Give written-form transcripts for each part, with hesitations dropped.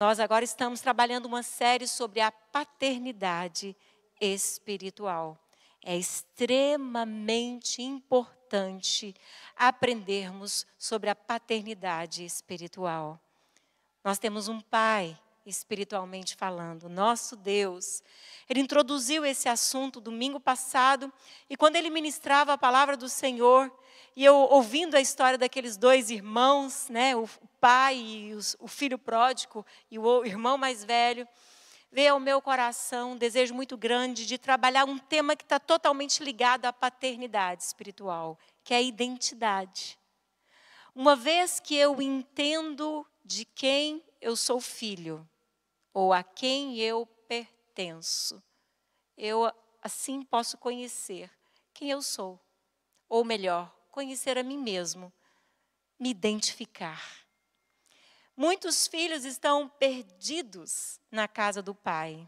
Nós agora estamos trabalhando uma série sobre a paternidade espiritual. É extremamente importante aprendermos sobre a paternidade espiritual. Nós temos um Pai, espiritualmente falando, nosso Deus. Ele introduziu esse assunto domingo passado, e quando ele ministrava a palavra do Senhor, e eu ouvindo a história daqueles dois irmãos, né, o pai e o filho pródigo e o irmão mais velho, veio ao meu coração um desejo muito grande de trabalhar um tema que está totalmente ligado à paternidade espiritual, que é a identidade. Uma vez que eu entendo de quem eu sou filho, ou a quem eu pertenço, eu assim posso conhecer quem eu sou, ou melhor, conhecer a mim mesmo, me identificar. Muitos filhos estão perdidos na casa do pai,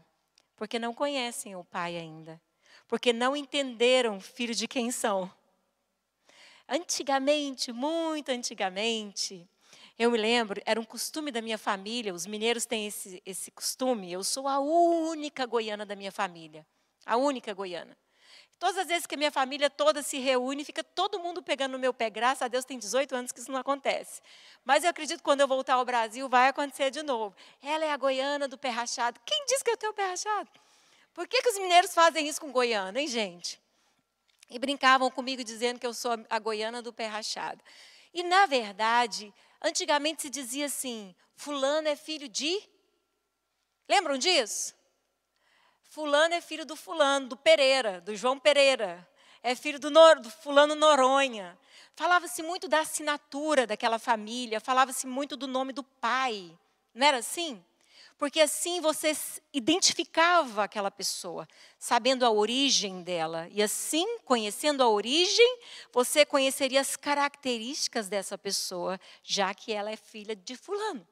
porque não conhecem o pai ainda, porque não entenderam filho de quem são. Antigamente, muito antigamente, eu me lembro, era um costume da minha família, os mineiros têm esse costume, eu sou a única goiana da minha família, a única goiana. Todas as vezes que a minha família toda se reúne, fica todo mundo pegando no meu pé. Graças a Deus, tem 18 anos que isso não acontece. Mas eu acredito que quando eu voltar ao Brasil, vai acontecer de novo. Ela é a goiana do pé rachado. Quem disse que eu tenho pé rachado? Por que os mineiros fazem isso com goiana, hein, gente? E brincavam comigo dizendo que eu sou a goiana do pé rachado. E, na verdade, antigamente se dizia assim, fulano é filho de... Lembram disso? Fulano é filho do fulano, do Pereira, do João Pereira. É filho do fulano Noronha. Falava-se muito da assinatura daquela família, falava-se muito do nome do pai. Não era assim? Porque assim você identificava aquela pessoa, sabendo a origem dela. E assim, conhecendo a origem, você conheceria as características dessa pessoa, já que ela é filha de fulano.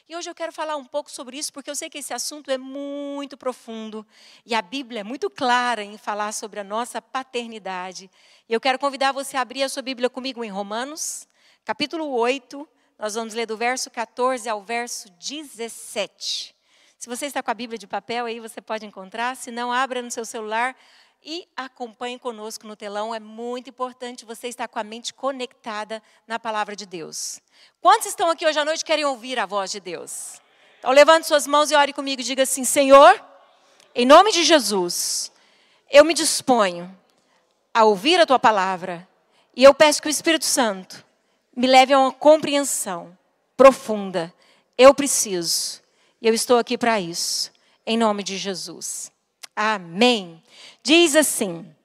E hoje eu quero falar um pouco sobre isso, porque eu sei que esse assunto é muito profundo. E a Bíblia é muito clara em falar sobre a nossa paternidade. E eu quero convidar você a abrir a sua Bíblia comigo em Romanos, capítulo 8. Nós vamos ler do verso 14 ao verso 17. Se você está com a Bíblia de papel, aí você pode encontrar. Se não, abra no seu celular e acompanhe conosco no telão. É muito importante você estar com a mente conectada na palavra de Deus. Quantos estão aqui hoje à noite e querem ouvir a voz de Deus? Então, levante suas mãos e ore comigo e diga assim, Senhor, em nome de Jesus, eu me disponho a ouvir a Tua palavra e eu peço que o Espírito Santo me leve a uma compreensão profunda. Eu preciso e eu estou aqui para isso, em nome de Jesus. Amém. Diz assim,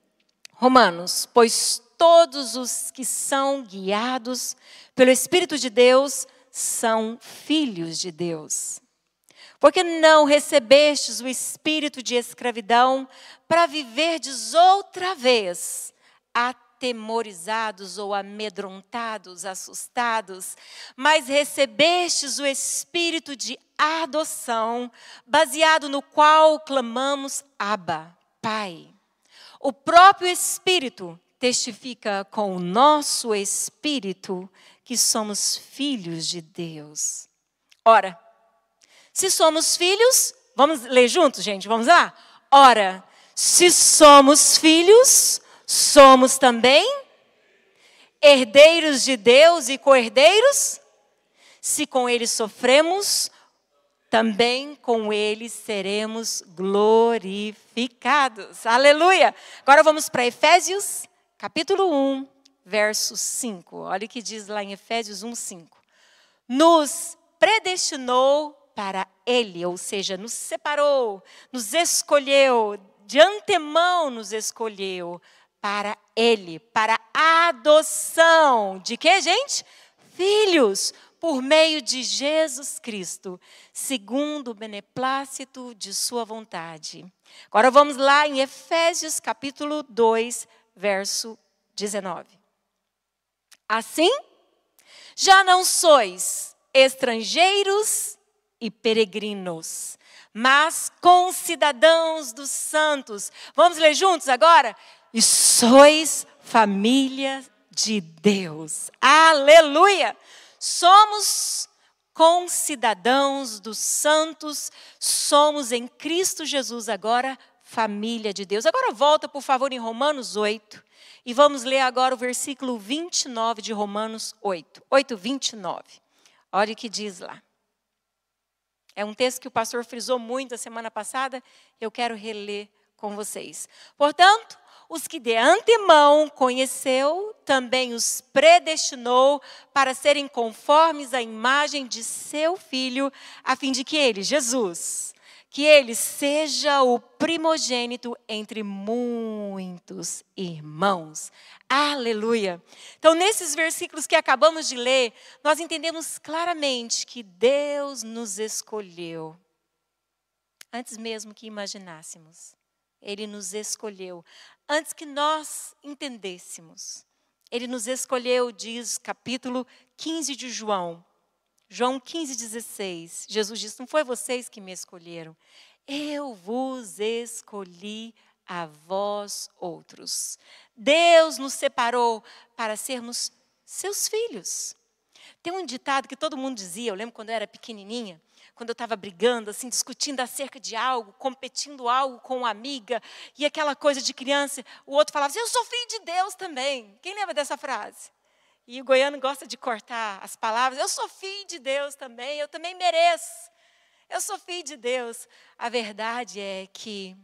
Romanos, pois todos os que são guiados pelo Espírito de Deus são filhos de Deus. Porque não recebestes o espírito de escravidão para viverdes outra vez atemorizados ou amedrontados, assustados, mas recebestes o espírito de adoção, baseado no qual clamamos Abba, Pai. O próprio Espírito testifica com o nosso espírito que somos filhos de Deus. Ora, se somos filhos, vamos ler juntos, gente? Vamos lá? Ora, se somos filhos, somos também herdeiros de Deus e co-herdeiros. Se com Ele sofremos, também com Ele seremos glorificados. Aleluia! Agora vamos para Efésios, capítulo 1, verso 5. Olha o que diz lá em Efésios 1, 5. Nos predestinou para Ele, ou seja, nos separou, nos escolheu, de antemão nos escolheu para Ele, para a adoção. De quê, gente? Filhos, por meio de Jesus Cristo, segundo o beneplácito de sua vontade. Agora vamos lá em Efésios capítulo 2, verso 19. Assim, já não sois estrangeiros e peregrinos, mas concidadãos dos santos. Vamos ler juntos agora? E sois família de Deus. Aleluia! Somos concidadãos dos santos, somos em Cristo Jesus agora família de Deus. Agora volta, por favor, em Romanos 8, e vamos ler agora o versículo 29 de Romanos 8, 29. Olha o que diz lá. É um texto que o pastor frisou muito a semana passada, eu quero reler com vocês. Portanto, os que de antemão conheceu, também os predestinou para serem conformes à imagem de seu Filho, a fim de que ele, Jesus, que ele seja o primogênito entre muitos irmãos. Aleluia! Então, nesses versículos que acabamos de ler, nós entendemos claramente que Deus nos escolheu, antes mesmo que imaginássemos. Ele nos escolheu, antes que nós entendêssemos. Ele nos escolheu, diz capítulo 15 de João. João 15,16. Jesus disse, não foi vocês que me escolheram. Eu vos escolhi a vós outros. Deus nos separou para sermos seus filhos. Tem um ditado que todo mundo dizia, eu lembro quando eu era pequenininha, quando eu estava brigando, assim, discutindo acerca de algo, competindo algo com uma amiga, e aquela coisa de criança, o outro falava assim, eu sou filho de Deus também. Quem lembra dessa frase? E o goiano gosta de cortar as palavras, eu sou filho de Deus também, eu também mereço. Eu sou filho de Deus. A verdade é que,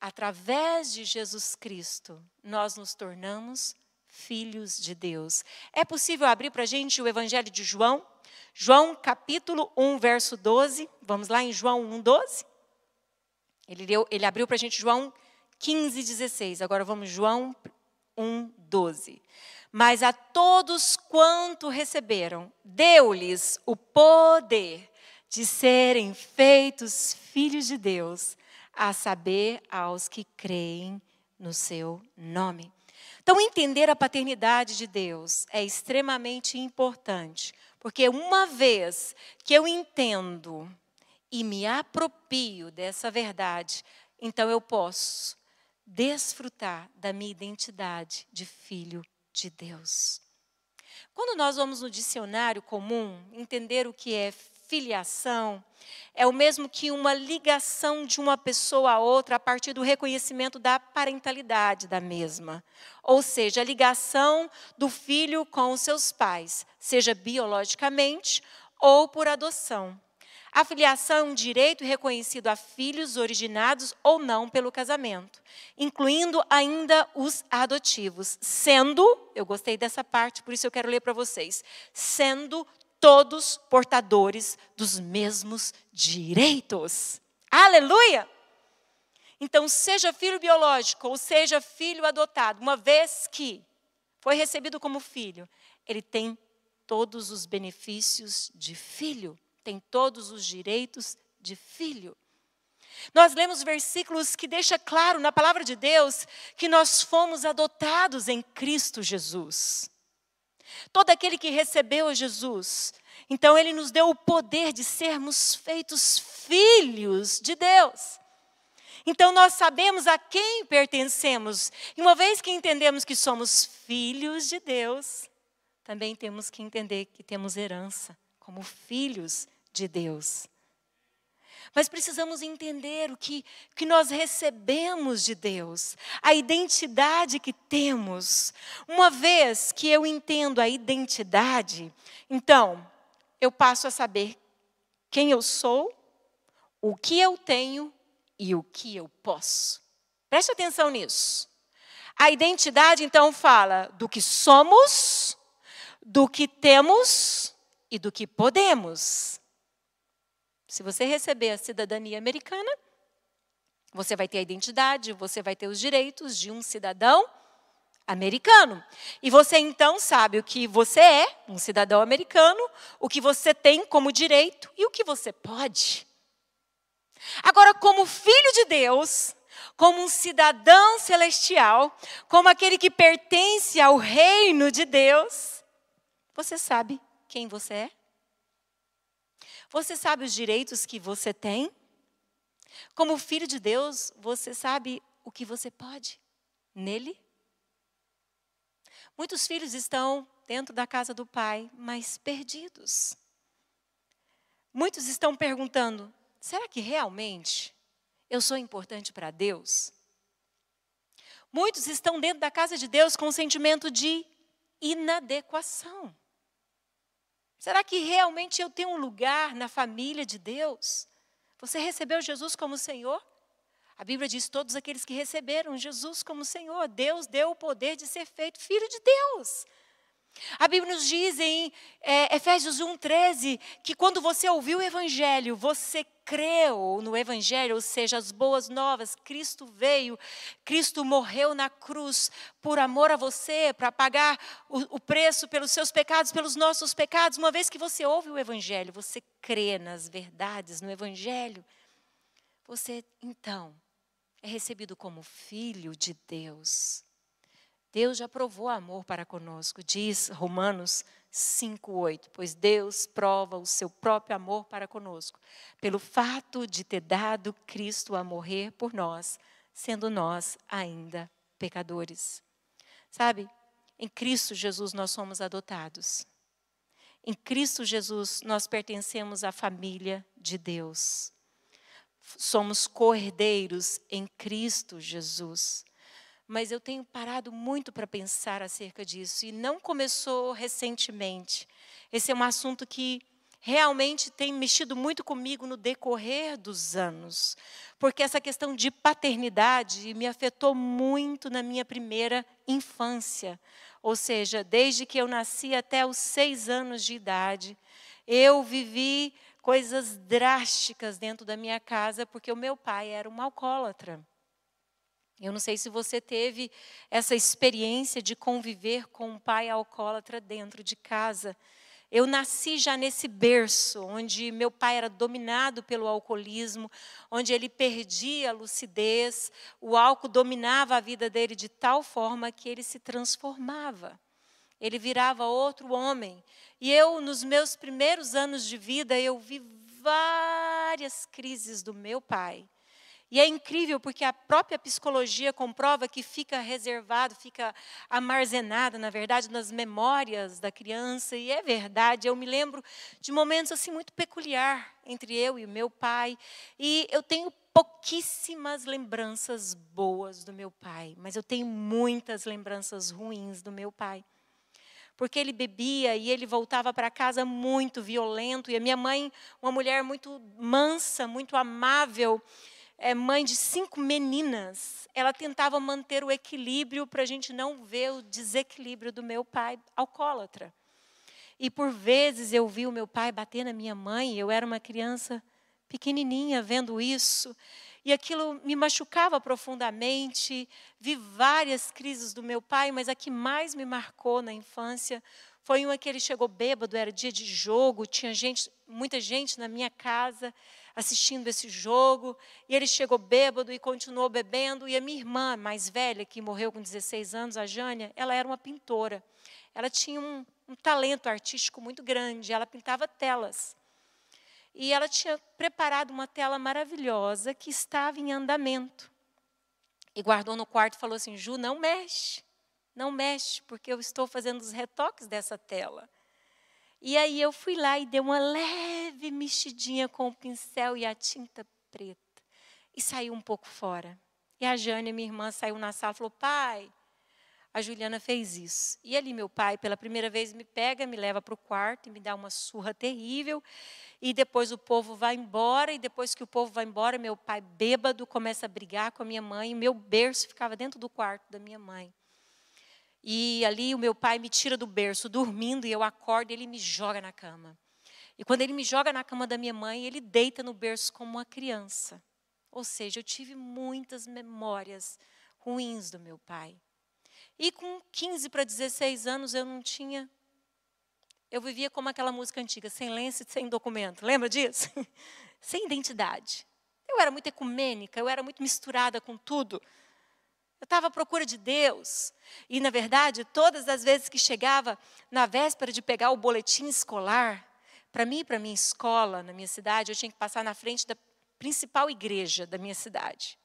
através de Jesus Cristo, nós nos tornamos filhos de Deus. É possível abrir para a gente o Evangelho de João? João capítulo 1, verso 12. Vamos lá em João 1, 12. Ele abriu para a gente João 15, 16. Agora vamos João 1, 12. Mas a todos quanto receberam, deu-lhes o poder de serem feitos filhos de Deus, a saber, aos que creem no seu nome. Então, entender a paternidade de Deus é extremamente importante, porque uma vez que eu entendo e me aproprio dessa verdade, então eu posso desfrutar da minha identidade de filho de Deus. Quando nós vamos no dicionário comum, entender o que é filiação é o mesmo que uma ligação de uma pessoa a outra a partir do reconhecimento da parentalidade da mesma. Ou seja, a ligação do filho com os seus pais, seja biologicamente ou por adoção. A filiação é um direito reconhecido a filhos originados ou não pelo casamento, incluindo ainda os adotivos, sendo, eu gostei dessa parte, por isso eu quero ler para vocês, sendo todos portadores dos mesmos direitos. Aleluia! Então, seja filho biológico ou seja filho adotado, uma vez que foi recebido como filho, ele tem todos os benefícios de filho, tem todos os direitos de filho. Nós lemos versículos que deixam claro na palavra de Deus que nós fomos adotados em Cristo Jesus. Todo aquele que recebeu Jesus, então ele nos deu o poder de sermos feitos filhos de Deus. Então nós sabemos a quem pertencemos. E uma vez que entendemos que somos filhos de Deus, também temos que entender que temos herança como filhos de Deus. Mas precisamos entender o que nós recebemos de Deus, a identidade que temos. Uma vez que eu entendo a identidade, então eu passo a saber quem eu sou, o que eu tenho e o que eu posso. Preste atenção nisso. A identidade, então, fala do que somos, do que temos e do que podemos. Se você receber a cidadania americana, você vai ter a identidade, você vai ter os direitos de um cidadão americano. E você então sabe o que você é, um cidadão americano, o que você tem como direito e o que você pode. Agora, como filho de Deus, como um cidadão celestial, como aquele que pertence ao reino de Deus, você sabe quem você é? Você sabe os direitos que você tem? Como filho de Deus, você sabe o que você pode nele? Muitos filhos estão dentro da casa do pai, mas perdidos. Muitos estão perguntando, será que realmente eu sou importante para Deus? Muitos estão dentro da casa de Deus com um sentimento de inadequação. Será que realmente eu tenho um lugar na família de Deus? Você recebeu Jesus como Senhor? A Bíblia diz, todos aqueles que receberam Jesus como Senhor, Deus deu o poder de ser feito filho de Deus. A Bíblia nos diz em Efésios 1:13, que quando você ouviu o Evangelho, você creu no Evangelho, ou seja, as boas novas, Cristo veio, Cristo morreu na cruz por amor a você, para pagar o preço pelos seus pecados, pelos nossos pecados. Uma vez que você ouve o Evangelho, você crê nas verdades, no Evangelho, você então é recebido como filho de Deus. Deus já provou amor para conosco, diz Romanos 5:8, pois Deus prova o seu próprio amor para conosco, pelo fato de ter dado Cristo a morrer por nós, sendo nós ainda pecadores. Sabe, em Cristo Jesus nós somos adotados. Em Cristo Jesus nós pertencemos à família de Deus. Somos co-herdeiros em Cristo Jesus. Mas eu tenho parado muito para pensar acerca disso, e não começou recentemente. Esse é um assunto que realmente tem mexido muito comigo no decorrer dos anos, porque essa questão de paternidade me afetou muito na minha primeira infância. Ou seja, desde que eu nasci até os 6 anos de idade, eu vivi coisas drásticas dentro da minha casa, porque o meu pai era um alcoólatra. Eu não sei se você teve essa experiência de conviver com um pai alcoólatra dentro de casa. Eu nasci já nesse berço, onde meu pai era dominado pelo alcoolismo, onde ele perdia a lucidez, o álcool dominava a vida dele de tal forma que ele se transformava. Ele virava outro homem. E eu, nos meus primeiros anos de vida, eu vi várias crises do meu pai. E é incrível porque a própria psicologia comprova que fica reservado, fica armazenado, na verdade, nas memórias da criança. E é verdade, eu me lembro de momentos assim muito peculiares entre eu e o meu pai. E eu tenho pouquíssimas lembranças boas do meu pai, mas eu tenho muitas lembranças ruins do meu pai. Porque ele bebia e ele voltava para casa muito violento. E a minha mãe, uma mulher muito mansa, muito amável, mãe de 5 meninas, ela tentava manter o equilíbrio para a gente não ver o desequilíbrio do meu pai alcoólatra. E por vezes eu vi o meu pai bater na minha mãe, eu era uma criança pequenininha vendo isso, e aquilo me machucava profundamente. Vi várias crises do meu pai, mas a que mais me marcou na infância foi uma que ele chegou bêbado, era dia de jogo, tinha muita gente na minha casa assistindo esse jogo, e ele chegou bêbado e continuou bebendo, e a minha irmã mais velha, que morreu com 16 anos, a Jânia, ela era uma pintora. Ela tinha um talento artístico muito grande, ela pintava telas. E ela tinha preparado uma tela maravilhosa que estava em andamento. E guardou no quarto e falou assim, Ju, não mexe, porque eu estou fazendo os retoques dessa tela. E aí eu fui lá e dei uma leve mexidinha com o pincel e a tinta preta. E saiu um pouco fora. E a Jânia, minha irmã, saiu na sala e falou, pai, a Juliana fez isso. E ali meu pai, pela primeira vez, me pega, me leva para o quarto e me dá uma surra terrível. E depois o povo vai embora. E depois que o povo vai embora, meu pai, bêbado, começa a brigar com a minha mãe. E meu berço ficava dentro do quarto da minha mãe. E ali o meu pai me tira do berço, dormindo, e eu acordo e ele me joga na cama. E quando ele me joga na cama da minha mãe, ele deita no berço como uma criança. Ou seja, eu tive muitas memórias ruins do meu pai. E com 15 para 16 anos eu vivia como aquela música antiga, sem lenço e sem documento. Lembra disso? Sem identidade. Eu era muito ecumênica, eu era muito misturada com tudo. Eu estava à procura de Deus. E, na verdade, todas as vezes que chegava na véspera de pegar o boletim escolar, para mim e para a minha escola, na minha cidade, eu tinha que passar na frente da principal igreja da minha cidade.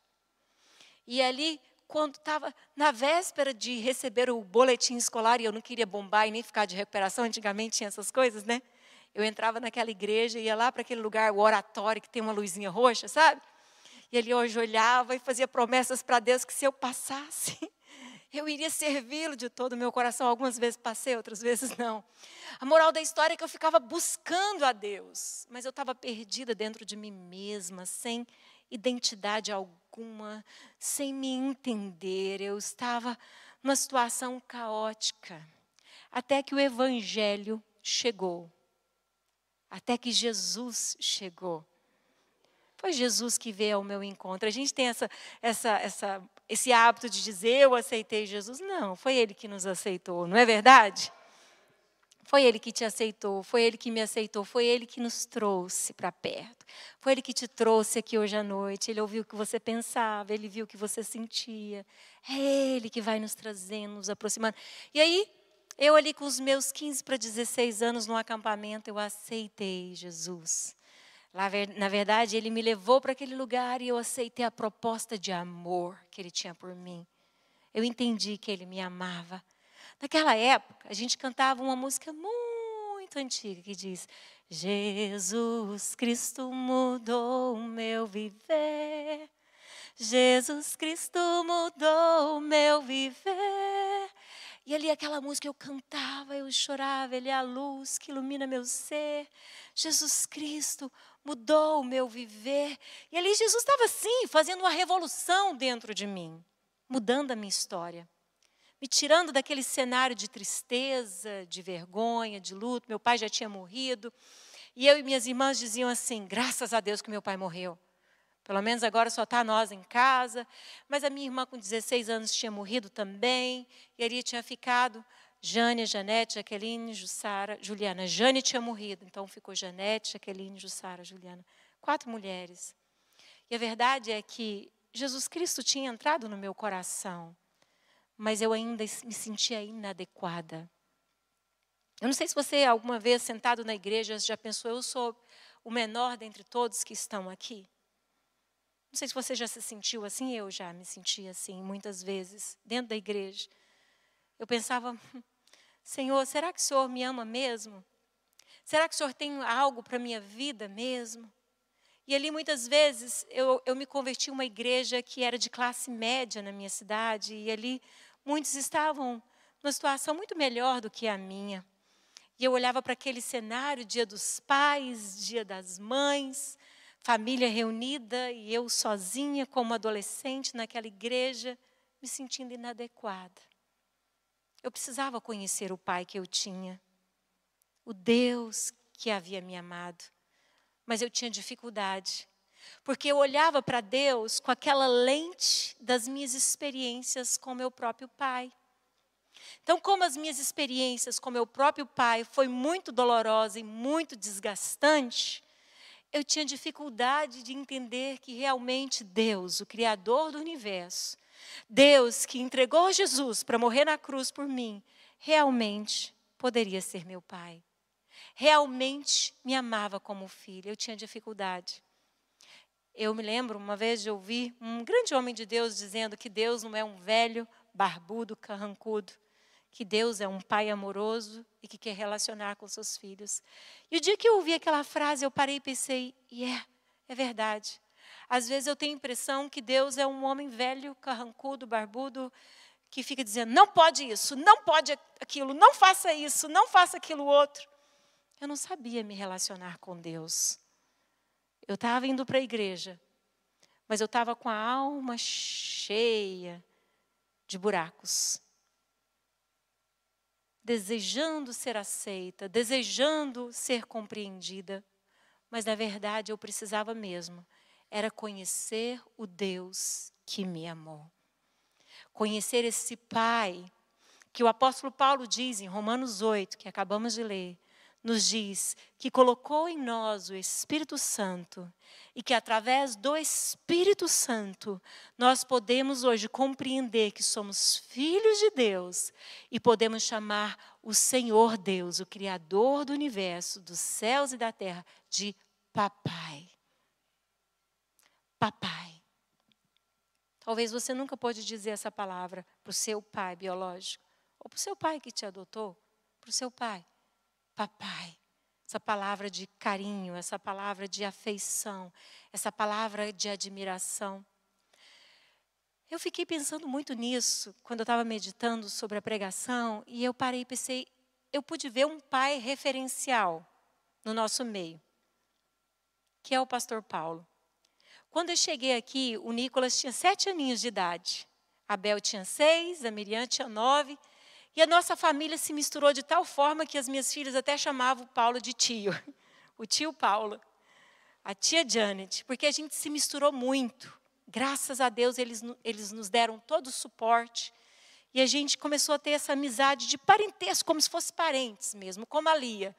E ali, quando estava na véspera de receber o boletim escolar, e eu não queria bombar e nem ficar de recuperação, antigamente tinha essas coisas, né? eu entrava naquela igreja, ia lá para aquele lugar, o oratório, que tem uma luzinha roxa, sabe? E ali hoje olhava e fazia promessas para Deus que se eu passasse, eu iria servi-lo de todo o meu coração. Algumas vezes passei, outras vezes não. A moral da história é que eu ficava buscando a Deus, mas eu estava perdida dentro de mim mesma, sem identidade alguma, sem me entender. Eu estava numa situação caótica, até que o Evangelho chegou, até que Jesus chegou. Foi Jesus que veio ao meu encontro. A gente tem esse hábito de dizer, eu aceitei Jesus. Não, foi Ele que nos aceitou, não é verdade? Foi Ele que te aceitou, foi Ele que me aceitou, foi Ele que nos trouxe para perto. Foi Ele que te trouxe aqui hoje à noite. Ele ouviu o que você pensava, Ele viu o que você sentia. É Ele que vai nos trazendo, nos aproximando. E aí, eu ali com os meus 15 para 16 anos no acampamento, eu aceitei Jesus. Na verdade, Ele me levou para aquele lugar e eu aceitei a proposta de amor que Ele tinha por mim. Eu entendi que Ele me amava. Naquela época, a gente cantava uma música muito antiga que diz: Jesus Cristo mudou o meu viver. Jesus Cristo mudou o meu viver. E ali aquela música eu cantava, eu chorava, Ele é a luz que ilumina meu ser. Jesus Cristo mudou o meu viver. E ali Jesus estava assim, fazendo uma revolução dentro de mim, mudando a minha história. Me tirando daquele cenário de tristeza, de vergonha, de luto. Meu pai já tinha morrido. E eu e minhas irmãs diziam assim: graças a Deus que meu pai morreu. Pelo menos agora só está nós em casa. Mas a minha irmã com 16 anos tinha morrido também. E ali tinha ficado Jânia, Janete, Jaqueline, Jussara, Juliana. Jane tinha morrido, então ficou Janete, Jaqueline, Jussara, Juliana. 4 mulheres. E a verdade é que Jesus Cristo tinha entrado no meu coração, mas eu ainda me sentia inadequada. Eu não sei se você, alguma vez, sentado na igreja, já pensou: eu sou o menor dentre todos que estão aqui? Não sei se você já se sentiu assim, eu já me senti assim, muitas vezes, dentro da igreja. Eu pensava: Senhor, será que o Senhor me ama mesmo? Será que o Senhor tem algo para a minha vida mesmo? E ali, muitas vezes, eu me converti em uma igreja que era de classe média na minha cidade, e ali muitos estavam numa situação muito melhor do que a minha. E eu olhava para aquele cenário, Dia dos Pais, Dia das Mães, família reunida, e eu sozinha, como adolescente, naquela igreja, me sentindo inadequada. Eu precisava conhecer o Pai que eu tinha, o Deus que havia me amado. Mas eu tinha dificuldade, porque eu olhava para Deus com aquela lente das minhas experiências com meu próprio pai. Então, como as minhas experiências com meu próprio pai foi muito dolorosa e muito desgastante, eu tinha dificuldade de entender que realmente Deus, o Criador do universo, Deus que entregou Jesus para morrer na cruz por mim, realmente poderia ser meu pai. Realmente me amava como filha. Eu tinha dificuldade. Eu me lembro uma vez de ouvir um grande homem de Deus dizendo que Deus não é um velho, barbudo, carrancudo, que Deus é um pai amoroso e que quer relacionar com seus filhos. E o dia que eu ouvi aquela frase, eu parei e pensei: é verdade. Às vezes eu tenho a impressão que Deus é um homem velho, carrancudo, barbudo, que fica dizendo: não pode isso, não pode aquilo, não faça isso, não faça aquilo outro. Eu não sabia me relacionar com Deus. Eu estava indo para a igreja, mas eu estava com a alma cheia de buracos. Desejando ser aceita, desejando ser compreendida. Mas, na verdade, eu precisava mesmo. Era conhecer o Deus que me amou. Conhecer esse Pai, que o apóstolo Paulo diz em Romanos 8, que acabamos de ler, nos diz que colocou em nós o Espírito Santo e que através do Espírito Santo nós podemos hoje compreender que somos filhos de Deus e podemos chamar o Senhor Deus, o Criador do universo, dos céus e da terra, de Papai. Papai. Talvez você nunca pôde dizer essa palavra para o seu pai biológico, ou para o seu pai que te adotou, para o seu pai. Papai. essa palavra de carinho, essa palavra de afeição, essa palavra de admiração. Eu fiquei pensando muito nisso quando eu estava meditando sobre a pregação, e eu parei e pensei, eu pude ver um pai referencial no nosso meio, que é o pastor Paulo. Quando eu cheguei aqui, o Nicolas tinha 7 aninhos de idade, a Bel tinha 6, a Miriam tinha 9, e a nossa família se misturou de tal forma que as minhas filhas até chamavam o Paulo de tio, o tio Paulo, a tia Janet, porque a gente se misturou muito. Graças a Deus, eles nos deram todo o suporte. E a gente começou a ter essa amizade de parentesco, como se fosse parentes mesmo, como a Lia.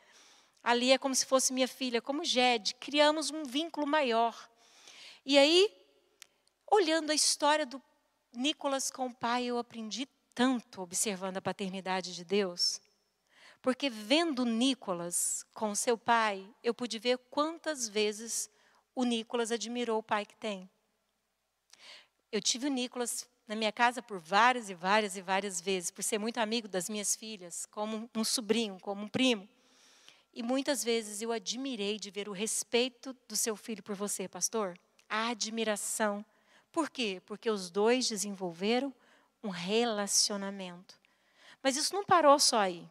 A Lia é como se fosse minha filha, como Jed. Criamos um vínculo maior. E aí, olhando a história do Nicolas com o pai, eu aprendi tanto observando a paternidade de Deus. Porque vendo Nicolas com seu pai, eu pude ver quantas vezes o Nicolas admirou o pai que tem. Eu tive o Nicolas na minha casa por várias e várias e várias vezes, por ser muito amigo das minhas filhas, como um sobrinho, como um primo. E muitas vezes eu admirei de ver o respeito do seu filho por você, pastor. A admiração. Por quê? Porque os dois desenvolveram um relacionamento. Mas isso não parou só aí.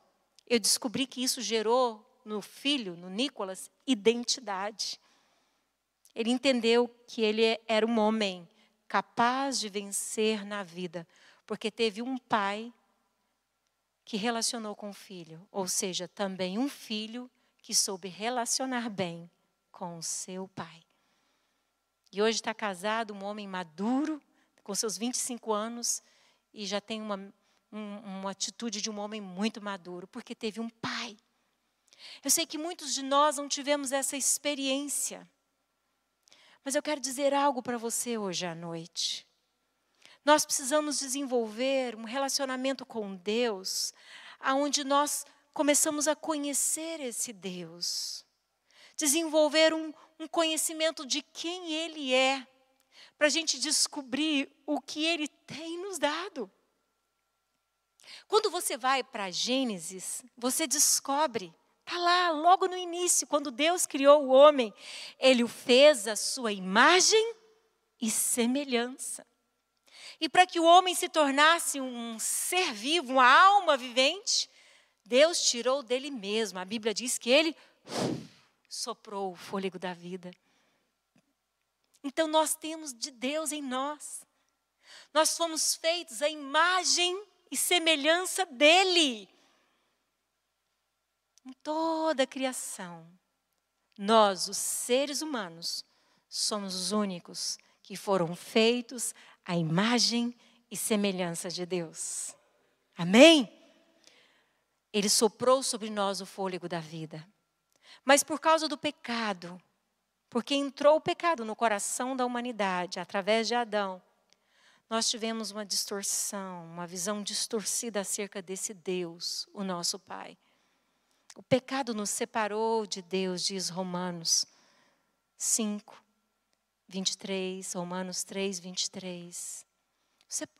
Eu descobri que isso gerou no filho, no Nicolas, identidade. Ele entendeu que ele era um homem capaz de vencer na vida, porque teve um pai que relacionou com o filho, ou seja, também um filho que soube relacionar bem com o seu pai. E hoje está casado, um homem maduro, com seus 25 anos, e já tem uma atitude de um homem muito maduro, porque teve um pai. Eu sei que muitos de nós não tivemos essa experiência, mas eu quero dizer algo para você hoje à noite. Nós precisamos desenvolver um relacionamento com Deus, onde nós começamos a conhecer esse Deus. Desenvolver um conhecimento de quem Ele é, para a gente descobrir o que Ele tem nos dado. Quando você vai para Gênesis, você descobre, está lá, logo no início, quando Deus criou o homem, Ele o fez à sua imagem e semelhança. E para que o homem se tornasse um ser vivo, uma alma vivente, Deus tirou dele mesmo. A Bíblia diz que Ele soprou o fôlego da vida. Então nós temos de Deus em nós. Nós fomos feitos à imagem e semelhança dEle. Em toda a criação, nós, os seres humanos, somos os únicos que foram feitos à imagem e semelhança de Deus. Amém? Ele soprou sobre nós o fôlego da vida. Mas por causa do pecado, porque entrou o pecado no coração da humanidade, através de Adão, nós tivemos uma distorção, uma visão distorcida acerca desse Deus, o nosso Pai. O pecado nos separou de Deus, diz Romanos 5, 23, Romanos 3, 23.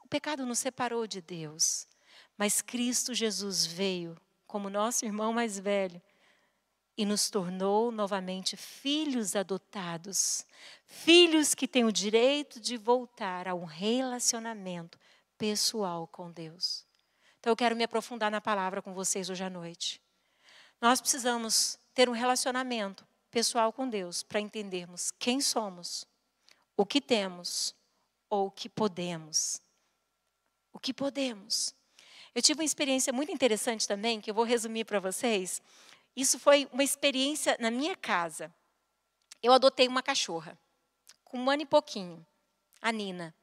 O pecado nos separou de Deus, mas Cristo Jesus veio como nosso irmão mais velho e nos tornou novamente filhos adotados, filhos que têm o direito de voltar a um relacionamento pessoal com Deus. Então eu quero me aprofundar na palavra com vocês hoje à noite. Nós precisamos ter um relacionamento pessoal com Deus para entendermos quem somos, o que temos ou o que podemos. O que podemos. Eu tive uma experiência muito interessante também, que eu vou resumir para vocês. Isso foi uma experiência na minha casa. Eu adotei uma cachorra, com 1 ano e pouquinho, a Nina.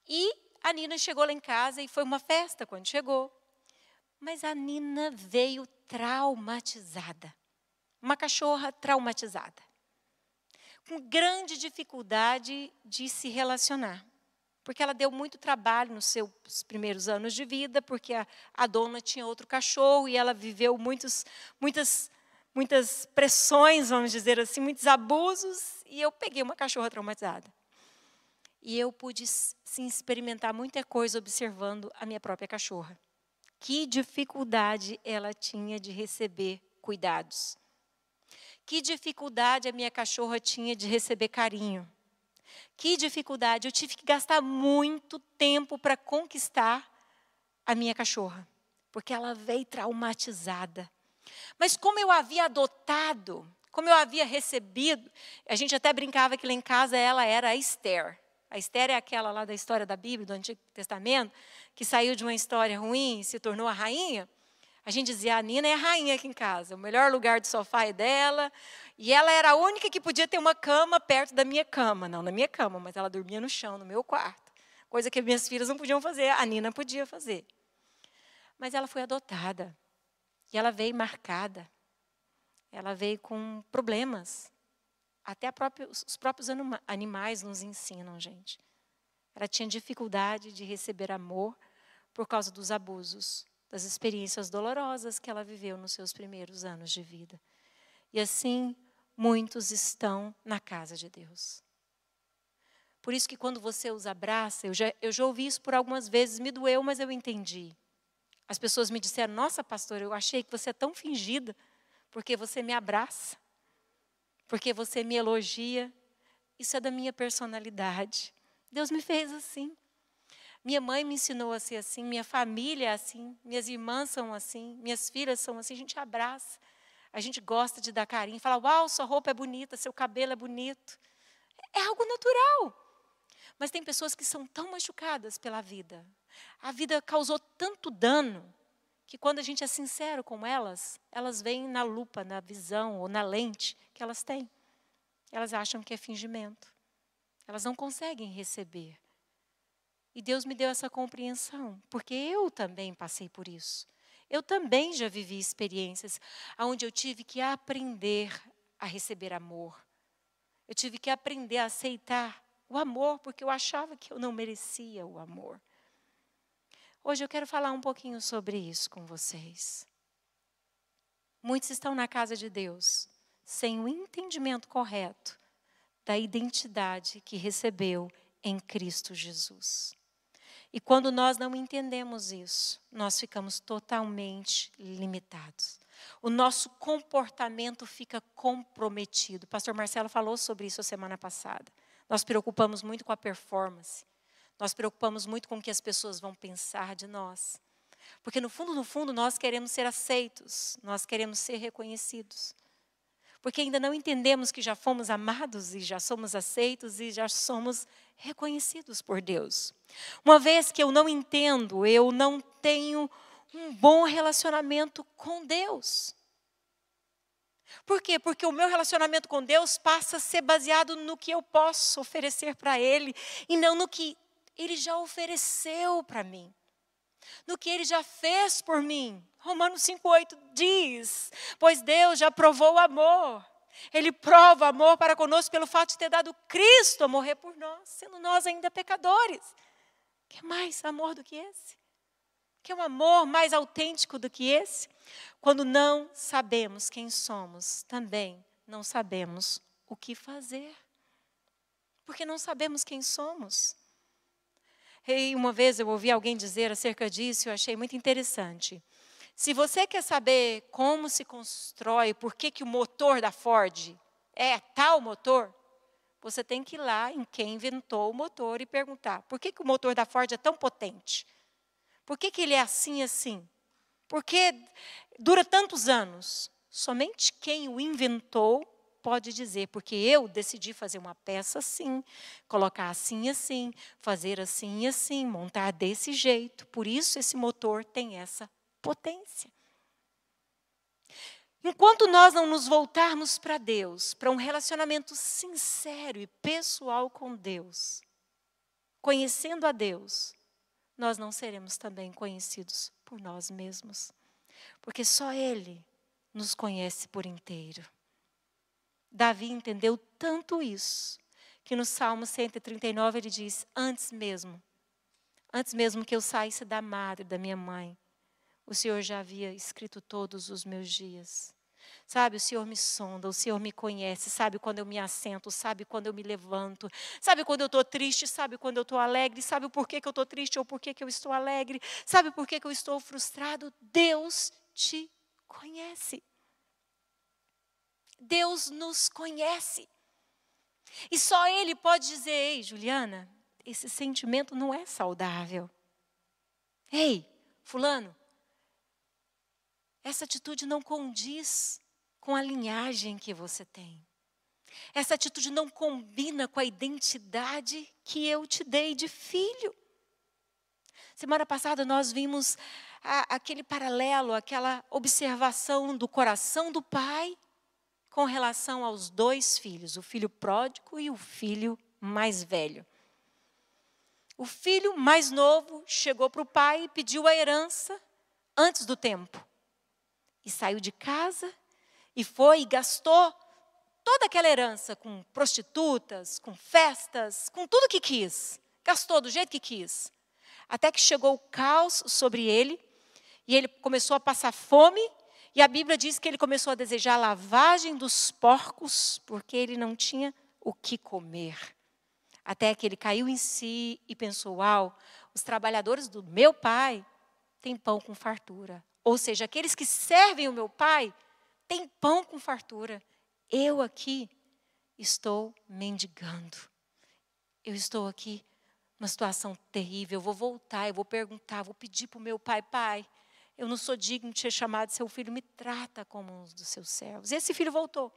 E a Nina chegou lá em casa e foi uma festa quando chegou. Mas a Nina veio traumatizada. Uma cachorra traumatizada. Com grande dificuldade de se relacionar. Porque ela deu muito trabalho nos seus primeiros anos de vida, porque a dona tinha outro cachorro e ela viveu muitas pressões, vamos dizer assim, muitos abusos, e eu peguei uma cachorra traumatizada. E eu pude sim experimentar muita coisa observando a minha própria cachorra. Que dificuldade ela tinha de receber cuidados. Que dificuldade a minha cachorra tinha de receber carinho. Que dificuldade. Eu tive que gastar muito tempo para conquistar a minha cachorra. Porque ela veio traumatizada. Mas como eu havia adotado, como eu havia recebido, a gente até brincava que lá em casa ela era a Esther. A Esther é aquela lá da história da Bíblia, do Antigo Testamento, que saiu de uma história ruim e se tornou a rainha. A gente dizia, a Nina é a rainha aqui em casa, o melhor lugar de sofá é dela. E ela era a única que podia ter uma cama perto da minha cama. Não na minha cama, mas ela dormia no chão, no meu quarto. Coisa que minhas filhas não podiam fazer, a Nina podia fazer. Mas ela foi adotada. E ela veio marcada. Ela veio com problemas. Até os próprios animais nos ensinam, gente. Ela tinha dificuldade de receber amor por causa dos abusos, das experiências dolorosas que ela viveu nos seus primeiros anos de vida. E assim, muitos estão na casa de Deus. Por isso que quando você os abraça, eu já ouvi isso por algumas vezes, me doeu, mas eu entendi. As pessoas me disseram, nossa, pastora, eu achei que você é tão fingida, porque você me abraça, porque você me elogia. Isso é da minha personalidade. Deus me fez assim. Minha mãe me ensinou a ser assim, minha família é assim, minhas irmãs são assim, minhas filhas são assim, a gente abraça. A gente gosta de dar carinho, fala, uau, sua roupa é bonita, seu cabelo é bonito. É algo natural. Mas tem pessoas que são tão machucadas pela vida. A vida causou tanto dano, que quando a gente é sincero com elas, elas veem na lupa, na visão ou na lente que elas têm. Elas acham que é fingimento. Elas não conseguem receber. E Deus me deu essa compreensão, porque eu também passei por isso. Eu também já vivi experiências onde eu tive que aprender a receber amor. Eu tive que aprender a aceitar o amor, porque eu achava que eu não merecia o amor. Hoje eu quero falar um pouquinho sobre isso com vocês. Muitos estão na casa de Deus sem o entendimento correto da identidade que recebeu em Cristo Jesus. E quando nós não entendemos isso, nós ficamos totalmente limitados. O nosso comportamento fica comprometido. O pastor Marcelo falou sobre isso a semana passada. Nós preocupamos muito com a performance. Nós preocupamos muito com o que as pessoas vão pensar de nós. Porque no fundo, nós queremos ser aceitos. Nós queremos ser reconhecidos. Porque ainda não entendemos que já fomos amados e já somos aceitos e já somos reconhecidos por Deus. Uma vez que eu não entendo, eu não tenho um bom relacionamento com Deus. Por quê? Porque o meu relacionamento com Deus passa a ser baseado no que eu posso oferecer para Ele e não no que Ele já ofereceu para mim. No que Ele já fez por mim. Romanos 5,8 diz, pois Deus já provou o amor. Ele prova amor para conosco pelo fato de ter dado Cristo a morrer por nós, sendo nós ainda pecadores. Quer mais amor do que esse? Quer um amor mais autêntico do que esse? Quando não sabemos quem somos, também não sabemos o que fazer. Porque não sabemos quem somos. E uma vez eu ouvi alguém dizer acerca disso, eu achei muito interessante. Se você quer saber como se constrói, por que o motor da Ford é tal motor, você tem que ir lá em quem inventou o motor e perguntar, por que o motor da Ford é tão potente? Por que ele é assim e assim? Por que dura tantos anos? Somente quem o inventou pode dizer, porque eu decidi fazer uma peça assim, colocar assim e assim, fazer assim e assim, montar desse jeito. Por isso esse motor tem essa potência. Enquanto nós não nos voltarmos para Deus, para um relacionamento sincero e pessoal com Deus, conhecendo a Deus, nós não seremos também conhecidos por nós mesmos. Porque só Ele nos conhece por inteiro. Davi entendeu tanto isso, que no Salmo 139 ele diz, antes mesmo que eu saísse da madre da minha mãe, o Senhor já havia escrito todos os meus dias. Sabe, o Senhor me sonda, o Senhor me conhece, sabe quando eu me assento, sabe quando eu me levanto, sabe quando eu estou triste, sabe quando eu estou alegre, sabe o porquê que eu estou triste ou porquê que eu estou alegre, sabe porquê que eu estou frustrado. Deus te conhece. Deus nos conhece. E só Ele pode dizer, ei, Juliana, esse sentimento não é saudável. Ei, fulano, essa atitude não condiz com a linhagem que você tem. Essa atitude não combina com a identidade que eu te dei de filho. Semana passada nós vimos aquele paralelo, aquela observação do coração do pai com relação aos dois filhos, o filho pródigo e o filho mais velho. O filho mais novo chegou para o pai e pediu a herança antes do tempo. E saiu de casa e foi e gastou toda aquela herança com prostitutas, com festas, com tudo que quis. Gastou do jeito que quis. Até que chegou o caos sobre ele e ele começou a passar fome. E a Bíblia diz que ele começou a desejar a lavagem dos porcos porque ele não tinha o que comer. Até que ele caiu em si e pensou, uau, os trabalhadores do meu pai têm pão com fartura. Ou seja, aqueles que servem o meu pai têm pão com fartura. Eu aqui estou mendigando. Eu estou aqui numa situação terrível. Eu vou voltar, eu vou perguntar, vou pedir para o meu pai, pai, eu não sou digno de ser chamado de seu filho, me trata como um dos seus servos. E esse filho voltou.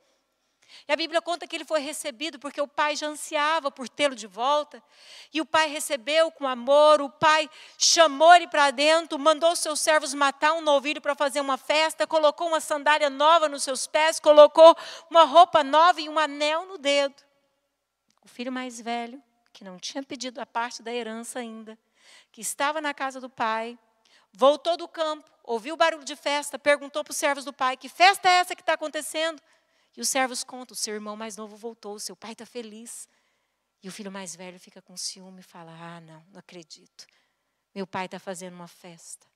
E a Bíblia conta que ele foi recebido porque o pai já ansiava por tê-lo de volta. E o pai recebeu com amor, o pai chamou ele para dentro, mandou seus servos matar um novilho para fazer uma festa, colocou uma sandália nova nos seus pés, colocou uma roupa nova e um anel no dedo. O filho mais velho, que não tinha pedido a parte da herança ainda, que estava na casa do pai, voltou do campo, ouviu o barulho de festa, perguntou para os servos do pai, que festa é essa que está acontecendo? E os servos contam, o seu irmão mais novo voltou, o seu pai está feliz. E o filho mais velho fica com ciúme e fala, não acredito. Meu pai está fazendo uma festa.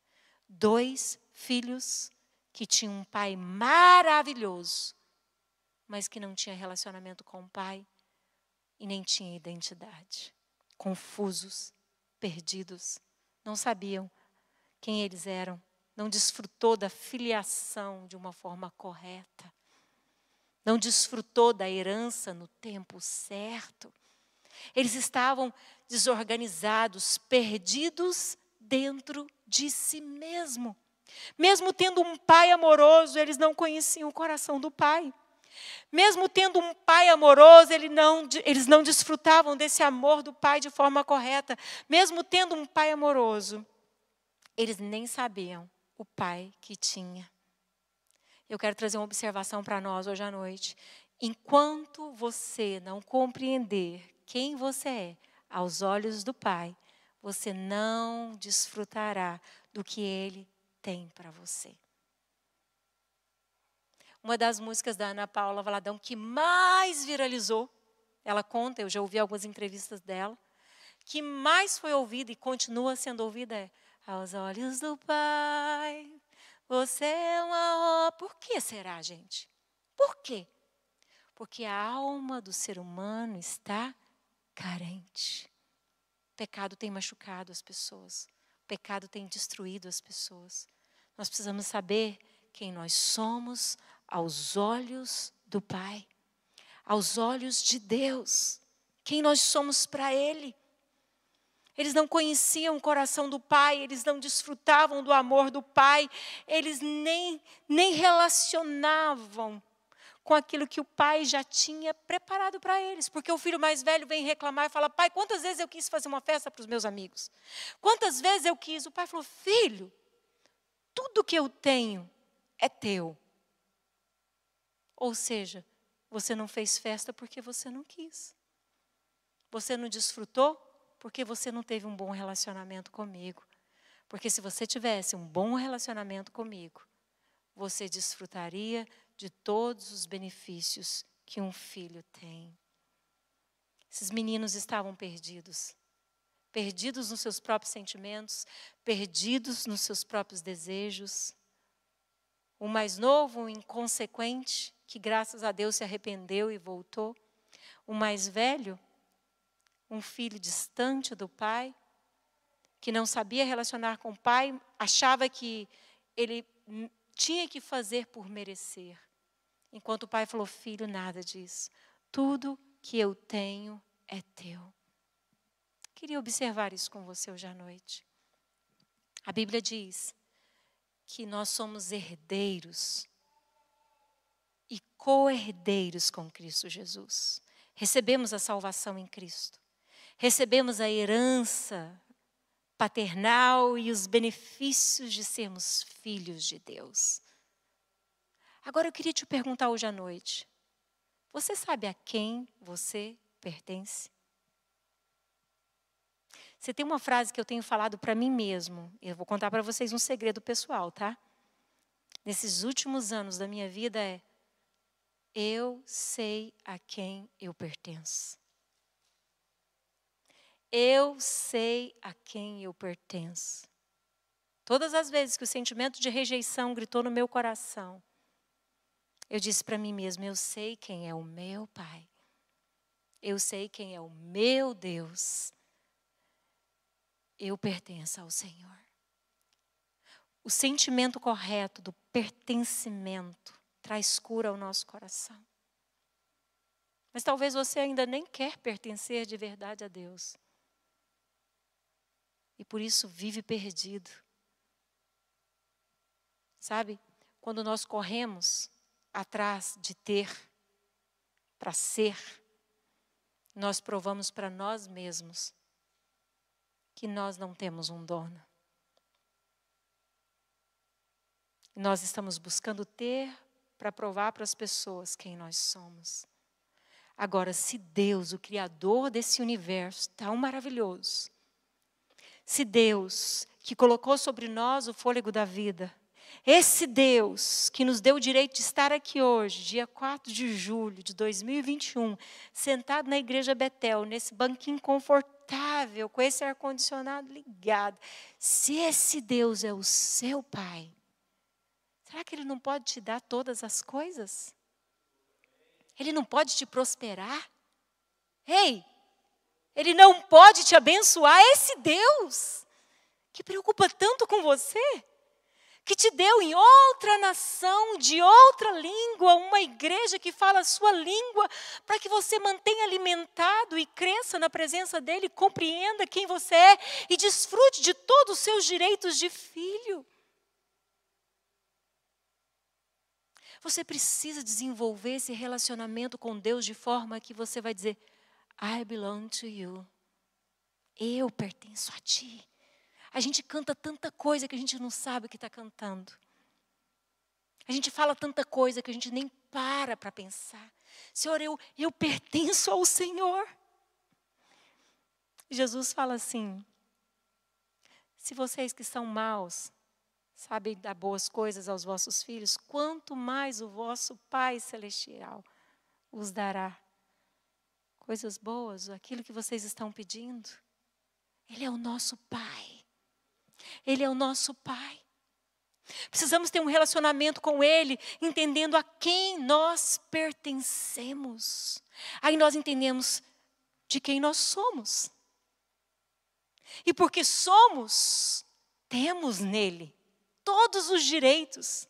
2 filhos que tinham um pai maravilhoso, mas que não tinha relacionamento com o pai e nem tinha identidade. Confusos, perdidos, não sabiam quem eles eram, não desfrutou da filiação de uma forma correta. Não desfrutou da herança no tempo certo. Eles estavam desorganizados, perdidos dentro de si mesmo. Mesmo tendo um pai amoroso, eles não conheciam o coração do pai. Mesmo tendo um pai amoroso, eles não desfrutavam desse amor do pai de forma correta. Mesmo tendo um pai amoroso, eles nem sabiam o pai que tinha. Eu quero trazer uma observação para nós hoje à noite. Enquanto você não compreender quem você é aos olhos do Pai, você não desfrutará do que Ele tem para você. Uma das músicas da Ana Paula Valadão que mais viralizou, ela conta, eu já ouvi algumas entrevistas dela, que mais foi ouvida e continua sendo ouvida é aos olhos do Pai. Você é uma obra. Por que será, gente? Por quê? Porque a alma do ser humano está carente. O pecado tem machucado as pessoas. O pecado tem destruído as pessoas. Nós precisamos saber quem nós somos aos olhos do Pai. Aos olhos de Deus. Quem nós somos para Ele. Eles não conheciam o coração do Pai, eles não desfrutavam do amor do Pai, eles nem relacionavam com aquilo que o Pai já tinha preparado para eles. Porque o filho mais velho vem reclamar e fala, pai, quantas vezes eu quis fazer uma festa para os meus amigos? Quantas vezes eu quis? O pai falou, filho, tudo que eu tenho é teu. Ou seja, você não fez festa porque você não quis. Você não desfrutou porque você não teve um bom relacionamento comigo. Porque se você tivesse um bom relacionamento comigo, você desfrutaria de todos os benefícios que um filho tem. Esses meninos estavam perdidos. Perdidos nos seus próprios sentimentos, perdidos nos seus próprios desejos. O mais novo, um inconsequente, que graças a Deus se arrependeu e voltou. O mais velho, um filho distante do pai, que não sabia relacionar com o pai, achava que ele tinha que fazer por merecer. Enquanto o pai falou, filho, nada disso. Tudo que eu tenho é teu. Queria observar isso com você hoje à noite. A Bíblia diz que nós somos herdeiros e co-herdeiros com Cristo Jesus. Recebemos a salvação em Cristo. Recebemos a herança paternal e os benefícios de sermos filhos de Deus. Agora eu queria te perguntar hoje à noite. Você sabe a quem você pertence? Você tem uma frase que eu tenho falado para mim mesmo. Eu vou contar para vocês um segredo pessoal, tá? Nesses últimos anos da minha vida é: eu sei a quem eu pertenço. Eu sei a quem eu pertenço. Todas as vezes que o sentimento de rejeição gritou no meu coração, eu disse para mim mesma, eu sei quem é o meu Pai. Eu sei quem é o meu Deus. Eu pertenço ao Senhor. O sentimento correto do pertencimento traz cura ao nosso coração. Mas talvez você ainda nem quer pertencer de verdade a Deus. E por isso vive perdido. Sabe? Quando nós corremos atrás de ter, para ser, nós provamos para nós mesmos que nós não temos um dono. Nós estamos buscando ter para provar para as pessoas quem nós somos. Agora, se Deus, o Criador desse universo tão maravilhoso, se Deus, que colocou sobre nós o fôlego da vida, esse Deus que nos deu o direito de estar aqui hoje, dia 4 de julho de 2021, sentado na Igreja Betel, nesse banquinho confortável, com esse ar-condicionado ligado, se esse Deus é o seu Pai, será que Ele não pode te dar todas as coisas? Ele não pode te prosperar? Ei, Ele não pode te abençoar? Esse Deus que preocupa tanto com você, que te deu em outra nação, de outra língua, uma igreja que fala a sua língua, para que você mantenha alimentado e cresça na presença dEle, compreenda quem você é e desfrute de todos os seus direitos de filho. Você precisa desenvolver esse relacionamento com Deus de forma que você vai dizer, I belong to you. Eu pertenço a ti. A gente canta tanta coisa que a gente não sabe o que está cantando. A gente fala tanta coisa que a gente nem para pensar. Senhor, eu pertenço ao Senhor. Jesus fala assim, se vocês que são maus sabem dar boas coisas aos vossos filhos, quanto mais o vosso Pai Celestial os dará coisas boas, aquilo que vocês estão pedindo. Ele é o nosso Pai. Ele é o nosso Pai. Precisamos ter um relacionamento com Ele, entendendo a quem nós pertencemos. Aí nós entendemos de quem nós somos. E porque somos, temos nele todos os direitos.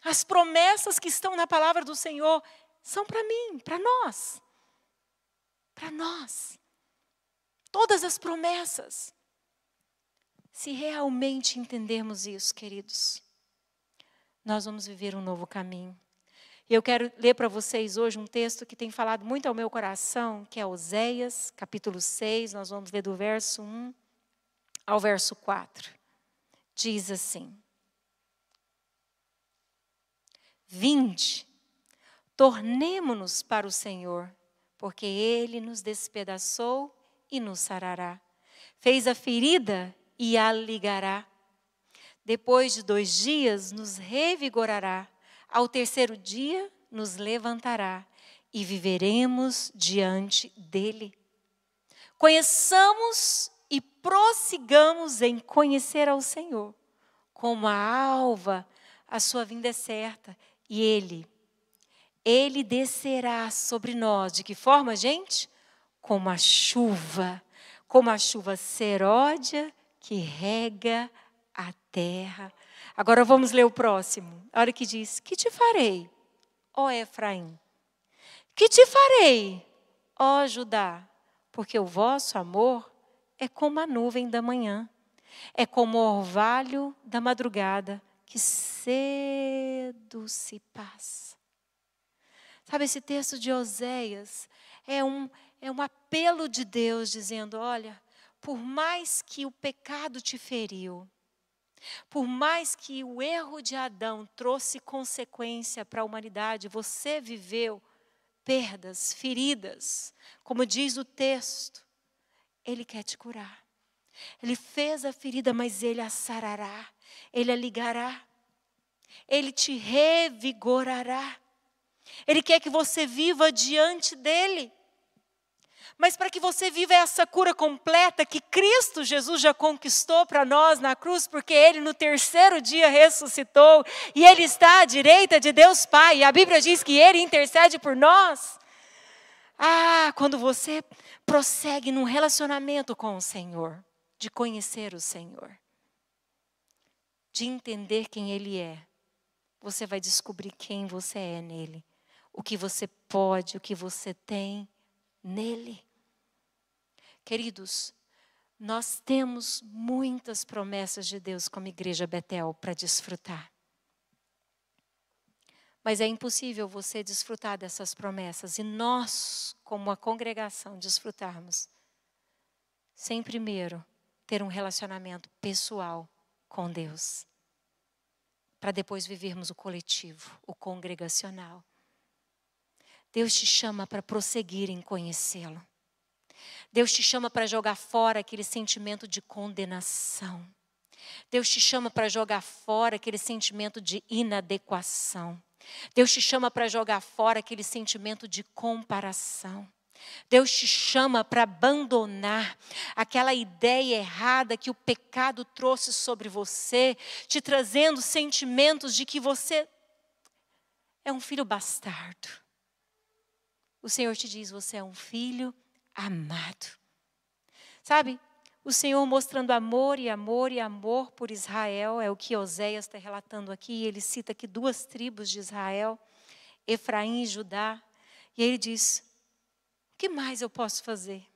As promessas que estão na palavra do Senhor são para mim, para nós. Para nós. Todas as promessas. Se realmente entendermos isso, queridos, nós vamos viver um novo caminho. Eu quero ler para vocês hoje um texto que tem falado muito ao meu coração, que é Oséias, capítulo 6, nós vamos ler do verso 1 ao verso 4. Diz assim: Vinde, tornemo-nos para o Senhor, porque Ele nos despedaçou e nos sarará. Fez a ferida e a ligará. Depois de 2 dias nos revigorará. Ao 3º dia nos levantará e viveremos diante dele. Conheçamos e prossigamos em conhecer ao Senhor. Como a alva, a sua vinda é certa. E Ele descerá sobre nós. De que forma, gente? Como a chuva seródia que rega a terra. Agora vamos ler o próximo. Olha o que diz. Que te farei, ó Efraim? Que te farei, ó Judá? Porque o vosso amor é como a nuvem da manhã, é como o orvalho da madrugada, que cedo se passa. Sabe, esse texto de Oséias é um apelo de Deus dizendo, olha, por mais que o pecado te feriu, por mais que o erro de Adão trouxe consequência para a humanidade, você viveu perdas, feridas, como diz o texto, Ele quer te curar. Ele fez a ferida, mas Ele a sarará, Ele a ligará, Ele te revigorará. Ele quer que você viva diante dEle. Mas para que você viva essa cura completa que Cristo Jesus já conquistou para nós na cruz, porque Ele no terceiro dia ressuscitou e Ele está à direita de Deus Pai. E a Bíblia diz que Ele intercede por nós. Quando você prossegue num relacionamento com o Senhor, de conhecer o Senhor, de entender quem Ele é, você vai descobrir quem você é nele, o que você pode, o que você tem nele. Queridos, nós temos muitas promessas de Deus como Igreja Betel para desfrutar. Mas é impossível você desfrutar dessas promessas e nós, como a congregação, desfrutarmos sem primeiro ter um relacionamento pessoal com Deus, para depois vivermos o coletivo, o congregacional. Deus te chama para prosseguir em conhecê-lo. Deus te chama para jogar fora aquele sentimento de condenação. Deus te chama para jogar fora aquele sentimento de inadequação. Deus te chama para jogar fora aquele sentimento de comparação. Deus te chama para abandonar aquela ideia errada que o pecado trouxe sobre você, te trazendo sentimentos de que você é um filho bastardo. O Senhor te diz, você é um filho amado. Sabe, o Senhor mostrando amor e amor e amor por Israel, é o que Oséias está relatando aqui. Ele cita aqui 2 tribos de Israel, Efraim e Judá. E ele diz, o que mais eu posso fazer?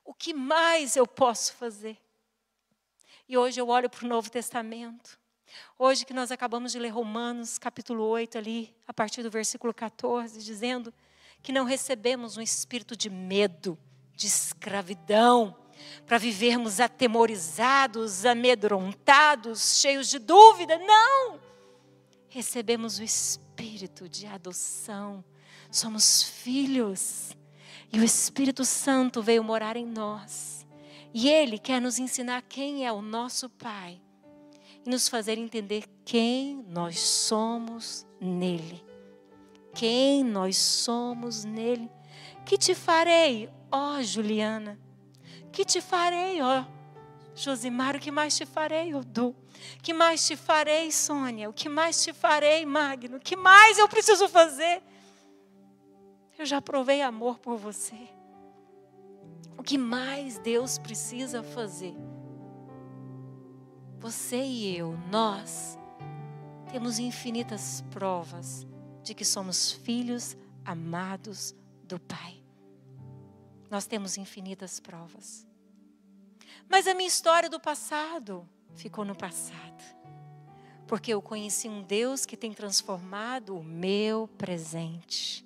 O que mais eu posso fazer? E hoje eu olho para o Novo Testamento. Hoje que nós acabamos de ler Romanos, capítulo 8, ali, a partir do versículo 14, dizendo que não recebemos um espírito de medo, de escravidão, para vivermos atemorizados, amedrontados, cheios de dúvida. Não! Recebemos o espírito de adoção. Somos filhos. E o Espírito Santo veio morar em nós. E Ele quer nos ensinar quem é o nosso Pai. E nos fazer entender quem nós somos nele. Quem nós somos nele. Que te farei, ó Juliana? Que te farei, ó Josimar? O que mais te farei, ó Du? O que mais te farei, Sônia? O que mais te farei, Magno? O que mais eu preciso fazer? Eu já provei amor por você. O que mais Deus precisa fazer? Você e eu, nós, temos infinitas provas de que somos filhos amados do Pai. Nós temos infinitas provas. Mas a minha história do passado ficou no passado. Porque eu conheci um Deus que tem transformado o meu presente.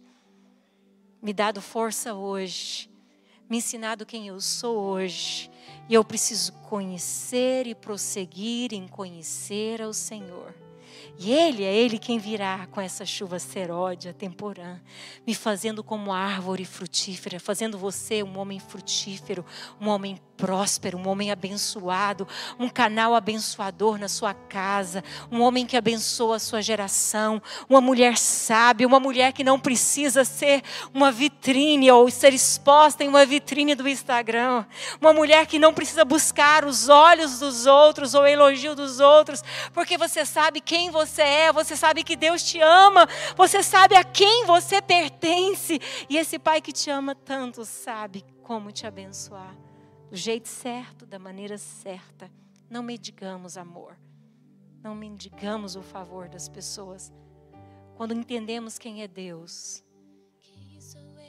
Me dado força hoje. Me ensinado quem eu sou hoje. E eu preciso conhecer e prosseguir em conhecer ao Senhor. E é Ele quem virá com essa chuva seródia, temporã, me fazendo como árvore frutífera, fazendo você um homem frutífero, um homem próspero, um homem abençoado, um canal abençoador na sua casa, um homem que abençoa a sua geração, uma mulher sábia, uma mulher que não precisa ser uma vitrine ou ser exposta em uma vitrine do Instagram, uma mulher que não precisa buscar os olhos dos outros ou o elogio dos outros, porque você sabe quem você é, você sabe que Deus te ama, você sabe a quem você pertence, e esse Pai que te ama tanto sabe como te abençoar. Do jeito certo, da maneira certa. Não mendigamos amor. Não mendigamos o favor das pessoas. quando entendemos quem é Deus,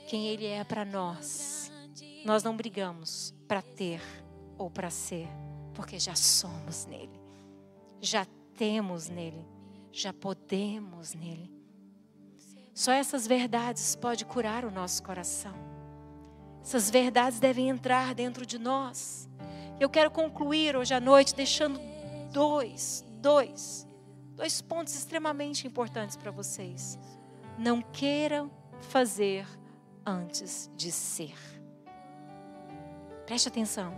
quem Ele é para nós, nós não brigamos para ter ou para ser, porque já somos nele, já temos nele, já podemos nele. Só essas verdades podem curar o nosso coração. Essas verdades devem entrar dentro de nós. Eu quero concluir hoje à noite deixando dois pontos extremamente importantes para vocês. Não queiram fazer antes de ser. Preste atenção.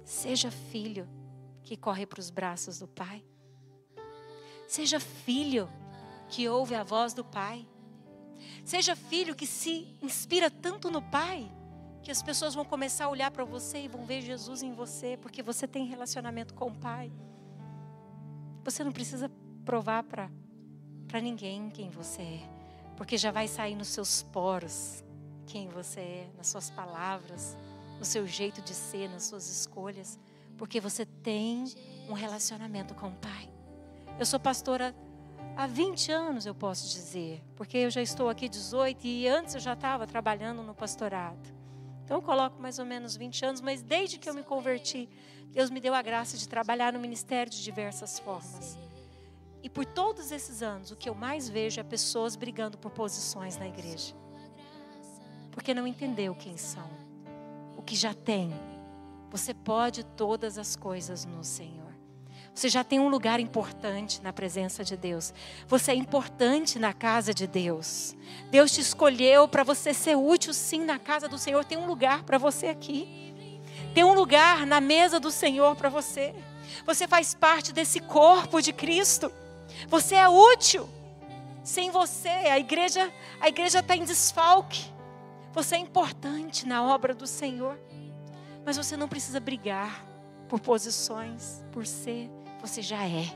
Seja filho que corre para os braços do Pai. Seja filho que ouve a voz do Pai. Seja filho que se inspira tanto no Pai, que as pessoas vão começar a olhar para você e vão ver Jesus em você, porque você tem relacionamento com o Pai. Você não precisa provar para ninguém quem você é, porque já vai sair nos seus poros quem você é, nas suas palavras, no seu jeito de ser, nas suas escolhas, porque você tem um relacionamento com o Pai. Eu sou pastora há 20 anos, eu posso dizer, porque eu já estou aqui 18 e antes eu já estava trabalhando no pastorado. Então eu coloco mais ou menos 20 anos, mas desde que eu me converti, Deus me deu a graça de trabalhar no ministério de diversas formas. E por todos esses anos, o que eu mais vejo é pessoas brigando por posições na igreja. Porque não entendeu quem são, o que já tem. Você pode todas as coisas no Senhor. Você já tem um lugar importante na presença de Deus. Você é importante na casa de Deus. Deus te escolheu para você ser útil, sim, na casa do Senhor. Tem um lugar para você aqui. Tem um lugar na mesa do Senhor para você. Você faz parte desse corpo de Cristo. Você é útil. Sem você, a igreja está em desfalque. Você é importante na obra do Senhor. Mas você não precisa brigar por posições, por ser. Você já é.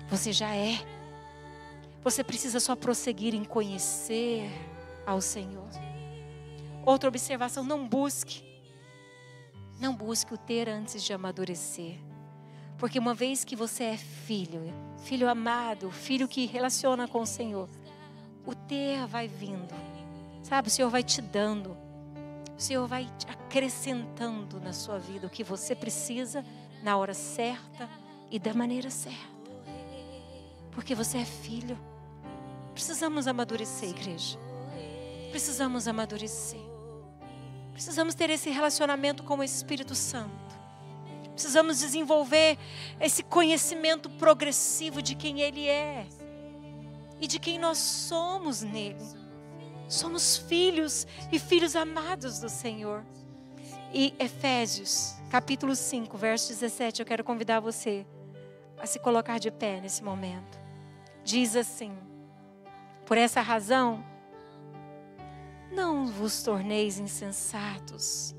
Você já é. Você precisa só prosseguir em conhecer ao Senhor. Outra observação, não busque o ter antes de amadurecer. Porque uma vez que você é filho amado, filho que relaciona com o Senhor, o ter vai vindo. Sabe, o Senhor vai te dando. O Senhor vai acrescentando na sua vida o que você precisa na hora certa e da maneira certa. Porque você é filho. Precisamos amadurecer, igreja. Precisamos amadurecer. Precisamos ter esse relacionamento com o Espírito Santo. Precisamos desenvolver esse conhecimento progressivo de quem Ele é. E de quem nós somos nele. Somos filhos e filhos amados do Senhor. E Efésios, capítulo 5, verso 17, eu quero convidar você a se colocar de pé nesse momento. Diz assim: por essa razão, não vos torneis insensatos,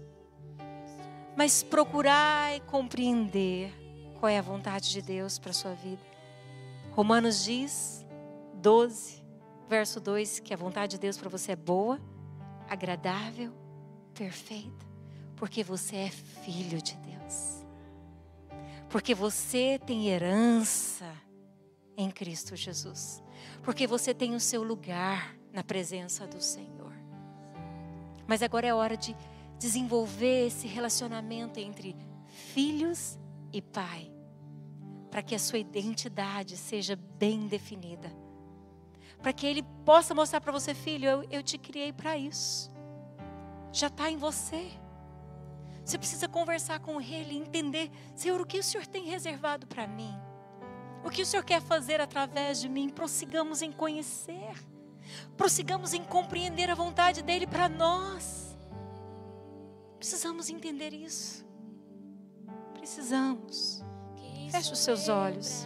mas procurai compreender qual é a vontade de Deus para a sua vida. Romanos diz, 12, verso 2, que a vontade de Deus para você é boa, agradável, perfeita, porque você é filho de Deus. Porque você tem herança em Cristo Jesus. Porque você tem o seu lugar na presença do Senhor. Mas agora é hora de desenvolver esse relacionamento entre filhos e pai. Para que a sua identidade seja bem definida. Para que Ele possa mostrar para você: filho, eu te criei para isso. Já está em você. Você precisa conversar com Ele e entender: Senhor, o que o Senhor tem reservado para mim? O que o Senhor quer fazer através de mim? Prossigamos em conhecer. Prossigamos em compreender a vontade dEle para nós. Precisamos entender isso. Precisamos. Feche os seus olhos.